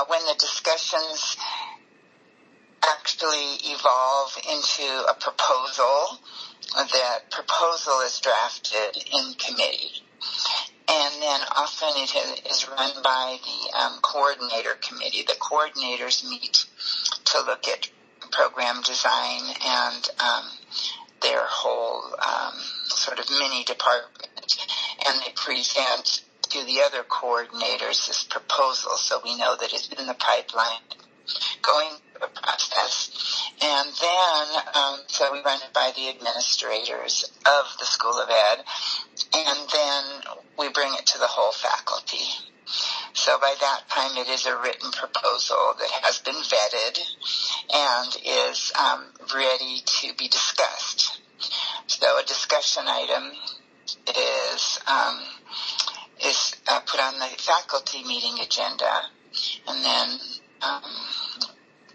when the discussions actually evolve into a proposal, that proposal is drafted in committee. And then often it is run by the coordinator committee. The coordinators meet to look at program design and their whole sort of mini department. And they present to the other coordinators this proposal, so we know that it's in the pipeline going through a process. And then, so we run it by the administrators of the School of Ed, and then we bring it to the whole faculty. So by that time, it is a written proposal that has been vetted and is ready to be discussed. So a discussion item is put on the faculty meeting agenda, and then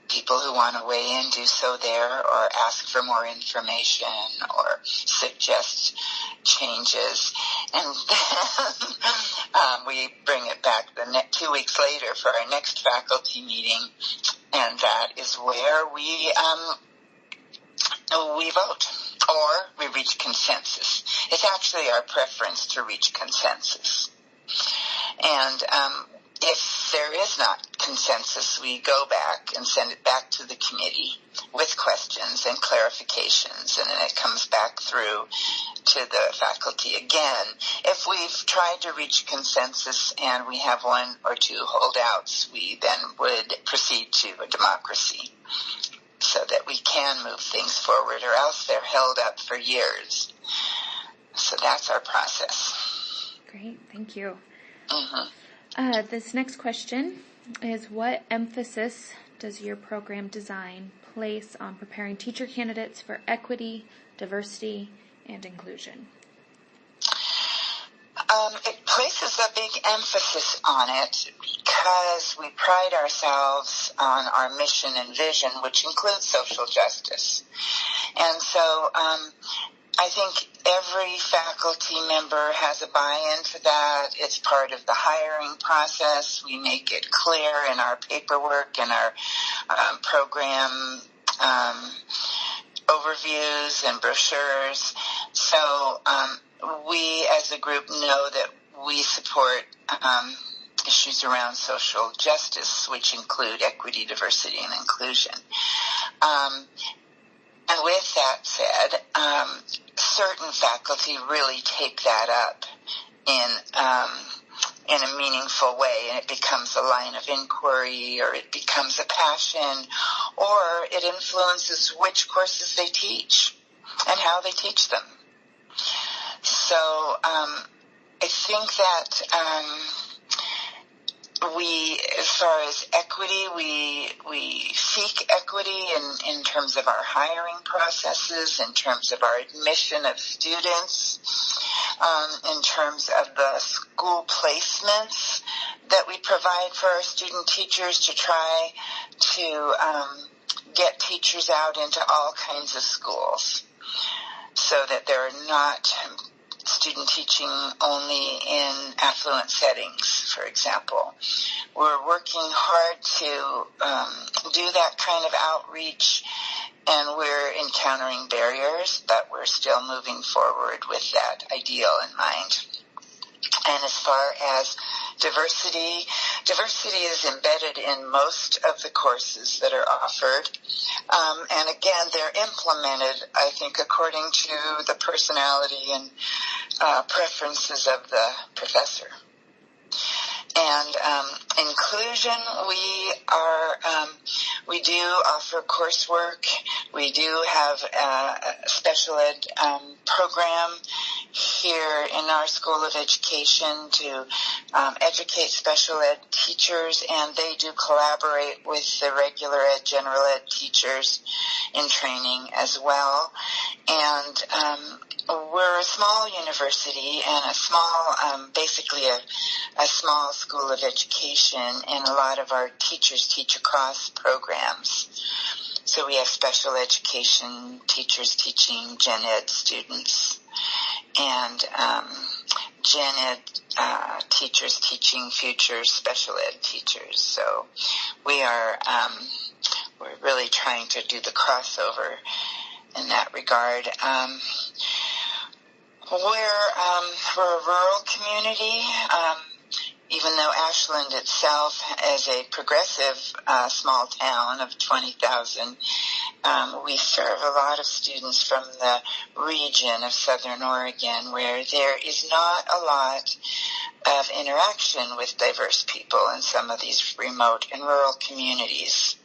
people who want to weigh in do so there, or ask for more information, or suggest changes, and then we bring it back 2 weeks later for our next faculty meeting, and that is where we vote, or we reach consensus. It's actually our preference to reach consensus. And if there is not consensus, we go back and send it back to the committee with questions and clarifications, and then it comes back through to the faculty again. If we've tried to reach consensus and we have one or two holdouts, we then would proceed to a democracy so that we can move things forward, or else they're held up for years. So that's our process. Great, thank you. Mm-hmm. This next question is, what emphasis does your program design place on preparing teacher candidates for equity, diversity, and inclusion? It places a big emphasis on it because we pride ourselves on our mission and vision, which includes social justice. And so I think every faculty member has a buy-in to that. It's part of the hiring process. We make it clear in our paperwork and our program overviews and brochures. So we as a group know that we support issues around social justice, which include equity, diversity, and inclusion. And with that said, certain faculty really take that up in a meaningful way, and it becomes a line of inquiry, or it becomes a passion, or it influences which courses they teach and how they teach them. So I think that as far as equity, we seek equity in terms of our hiring processes, in terms of our admission of students, in terms of the school placements that we provide for our student teachers to try to get teachers out into all kinds of schools, so that they're not student teaching only in affluent settings, for example. We're working hard to do that kind of outreach, and we're encountering barriers, but we're still moving forward with that ideal in mind. And as far as diversity is embedded in most of the courses that are offered. And again, they're implemented, I think, according to the personality and preferences of the professor. And inclusion, we do offer coursework. We do have a special ed program here in our School of Education to educate special ed teachers, and they do collaborate with the regular ed, general ed teachers in training as well. And we're a small university and a small, basically a small school of education, and a lot of our teachers teach across programs. So we have special education teachers teaching gen ed students. And gen ed teachers teaching future special ed teachers. So we are we're really trying to do the crossover in that regard. We're a rural community. Even though Ashland itself is a progressive small town of 20,000, we serve a lot of students from the region of Southern Oregon, where there is not a lot of interaction with diverse people in some of these remote and rural communities.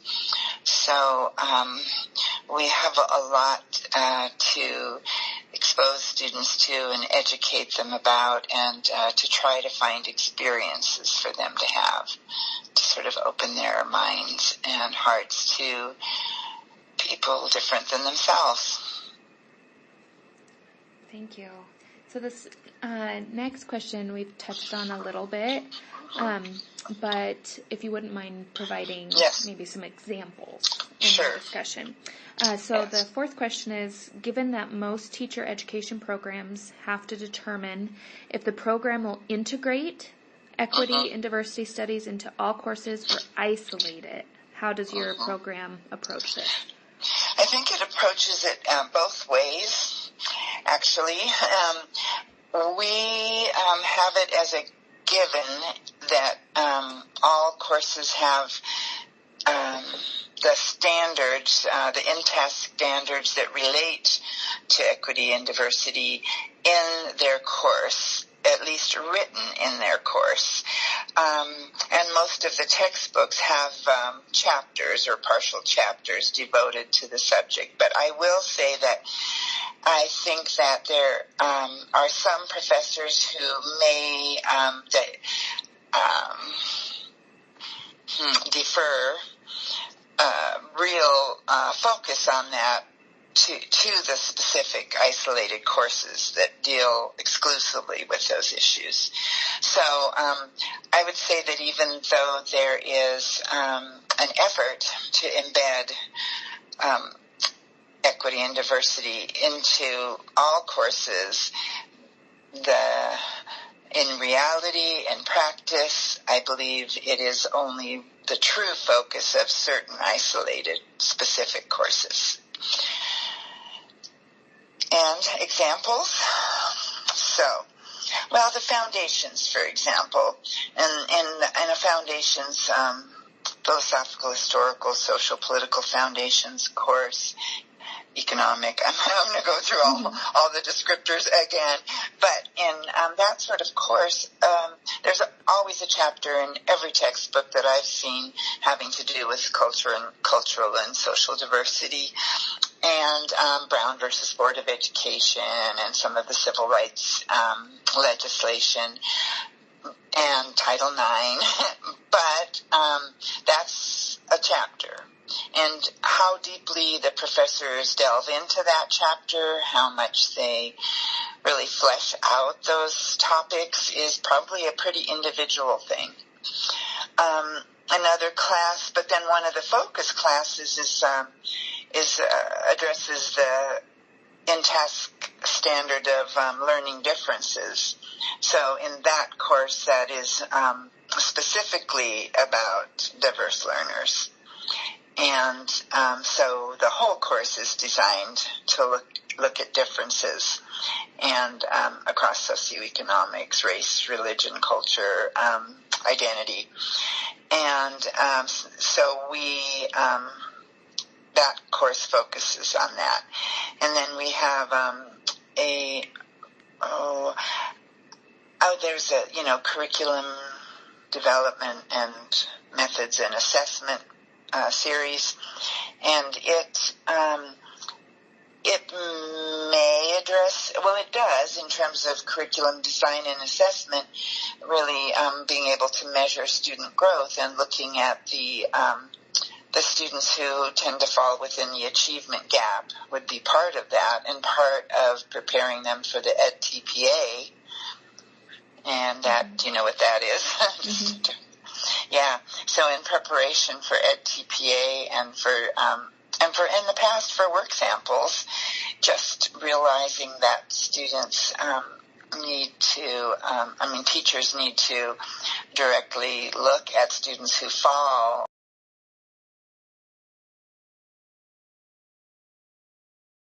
So we have a lot to expose students to and educate them about, and to try to find experiences for them to have, to sort of open their minds and hearts to people different than themselves. Thank you. So this next question we've touched on a little bit, but if you wouldn't mind providing maybe some examples in the discussion. The fourth question is, given that most teacher education programs have to determine if the program will integrate equity and diversity studies into all courses or isolate it, how does your program approach this? I think it approaches it both ways, actually. We have it as a given that all courses have the standards, the in-task standards that relate to equity and diversity in their course, at least written in their course. And most of the textbooks have chapters or partial chapters devoted to the subject. But I will say that I think that there are some professors who may defer real focus on that to the specific isolated courses that deal exclusively with those issues. So I would say that even though there is an effort to embed equity and diversity into all courses, in reality and practice, I believe it is only the true focus of certain isolated specific courses. And examples? The foundations, for example. In a foundations, philosophical, historical, social, political foundations course, economic. I'm going to go through all the descriptors again. But in that sort of course, there's always a chapter in every textbook that I've seen having to do with cultural and social diversity, and Brown versus Board of Education and some of the civil rights legislation and Title IX. But that's a chapter. And how deeply the professors delve into that chapter, how much they really flesh out those topics is probably a pretty individual thing. Another class, but then one of the focus classes addresses the in-task standard of learning differences. So in that course, that is specifically about diverse learners. And so the whole course is designed to look at differences and across socioeconomics, race, religion, culture, identity. And so that course focuses on that. And then we have there's a curriculum development and methods and assessment series, and it may address, it does in terms of curriculum design and assessment, really being able to measure student growth and looking at the students who tend to fall within the achievement gap would be part of that, and part of preparing them for the EdTPA, and that, you know what that is. Yeah, so in preparation for EdTPA and for in the past for work samples, just realizing that students teachers need to directly look at students who fall